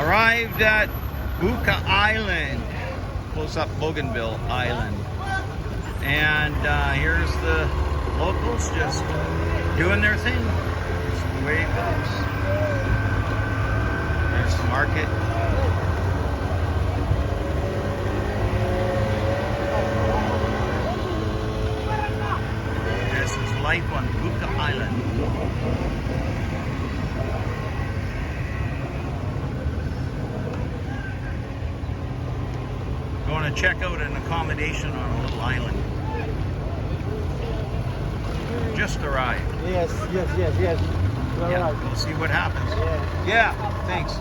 Arrived at Buka Island, close up Bougainville Island. And here's the locals just doing their thing. Just the way it goes. There's the market. This is life on Buka Island. Going to check out an accommodation on a little island. Just arrived. Yes. Yeah, we'll see what happens. Yeah, thanks.